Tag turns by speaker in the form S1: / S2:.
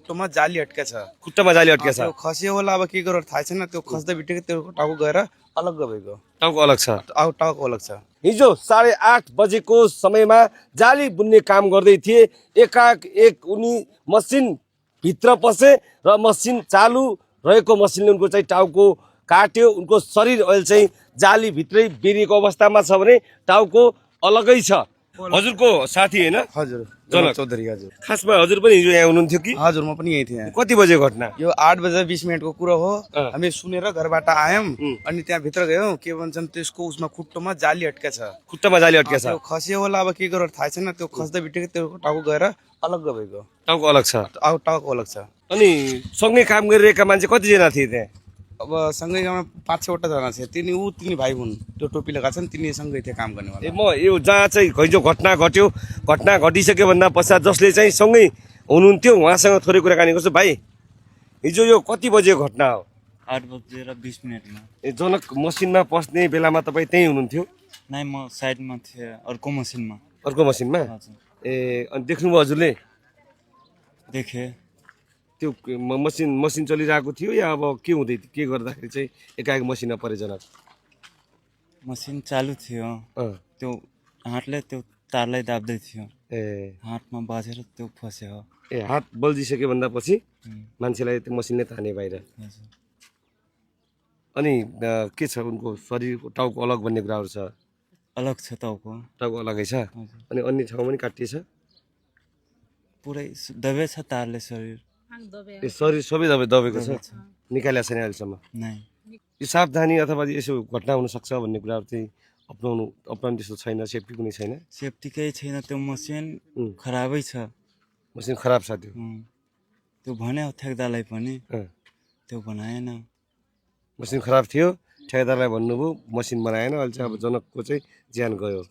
S1: खुट्टोमा जाली अड्केछ।
S2: खुट्टामा जाली अड्केछ।
S1: त्यो खस्यो होला अब के गरेर थाहा छैन, त्यो खस्दा बित्तिकै त्यो टाउको गएर अलग गएको।
S2: टाउको अलग छ।
S1: टाउको अलग छ।
S2: हिजो 8:30 बजेको समयमा जाली बुन्ने काम गर्दै थिए। एकाएक उनी मसिन भित्र पसे र मसिन चालु रहेको मसिनले उनको चाहिँ टाउको काट्यो। उनको शरीर अहिले चाहिँ जाली भित्रै बेरिएको अवस्थामा छ भने टाउको अलगै छ। हजुरको साथी हैन?
S1: हजुर,
S2: जनक
S1: चौधरी। हजुर,
S2: खासमा हजुर पनि हिजो यहाँ हुनुहुन्थ्यो कि?
S1: हजुर, म पनि यही थिएँ।
S2: कति बजे घटना?
S1: यो 8:20 को हो। हामी सुनेर घरबाट आयौँ अनि त्यहाँ भित्र गयौँ। के भन्छन् त्यसको उसमा खुट्टोमा जाली अड्केछ।
S2: खुट्टामा जाली अड्केछ।
S1: त्यो खस्यो होला अब के गरेर थाहा छैन, त्यो खस्दा बित्तिकै त्यो टाउको गएर अलग गएको।
S2: टाउको अलग छ।
S1: टाउको अलग छ।
S2: अनि सँगै काम गरिरहेका मान्छे कतिजना थिए त्यहाँ?
S1: अब सँगै 5-6वटा जना छ। तिनी भाइ हुन्, त्यो टोपी लगाएको छन्, तिनी सँगै थियो काम गर्ने वाला।
S2: म यो जहाँ चाहिँ हिजो घटना घट्यो, घटना घटिसक्यो भन्दा पश्चात जसले चाहिँ सँगै हुनुहुन्थ्यो उहाँसँग थोरै कुराकानी गर्छु। भाइ, हिजो यो कति बजेको घटना हो?
S3: 8:20
S2: ए, जनक मसिनमा पस्ने बेलामा तपाईँ त्यहीँ हुनुहुन्थ्यो?
S3: नै, म साइडमा थिएँ अर्को मसिनमा।
S2: अर्को मसिनमा? ए, अनि देख्नुभयो हजुरले?
S3: देखेँ।
S2: त्यो मसिन चलिरहेको थियो या अब के हुँदै थियो, के गर्दाखेरि चाहिँ एकाएक मसिनमा परे जनक?
S3: मसिन चालु थियो। त्यो हातले त्यो तारलाई दाब्दै थियो।
S2: ए,
S3: हातमा बाजेर त्यो फस्यो।
S2: ए, हात बल्झिसक्यो भन्दा पछि मान्छेलाई त्यो मसिनले ताने बाहिर। अनि के छ उनको शरीरको टाउको अलग भन्ने कुराहरू छ?
S3: अलग छ टाउको।
S2: टाउको अलगै छ। अनि अन्य ठाउँमा पनि काटिएछ?
S3: पुरै दबे छ तारले शरीर।
S2: ए, शरीर सबै दबेको छ, निकालेको छैन अहिलेसम्म?
S3: नै।
S2: यो सावधानी अथवा यसो घटना हुनसक्छ भन्ने कुराहरू चाहिँ अपनाउनु त्यस्तो छैन? सेफ्टी कुनै छैन?
S3: सेफ्टी केही छैन। त्यो मसिन खराबै छ।
S2: मसिन खराब छ।
S3: त्यो भन्यो ठेकदारलाई पनि, त्यो बनाएन।
S2: मसिन खराब थियो, ठेकेदारलाई भन्नुभयो, मसिन बनाएन। अहिले चाहिँ अब जनकको चाहिँ ज्यान गयो।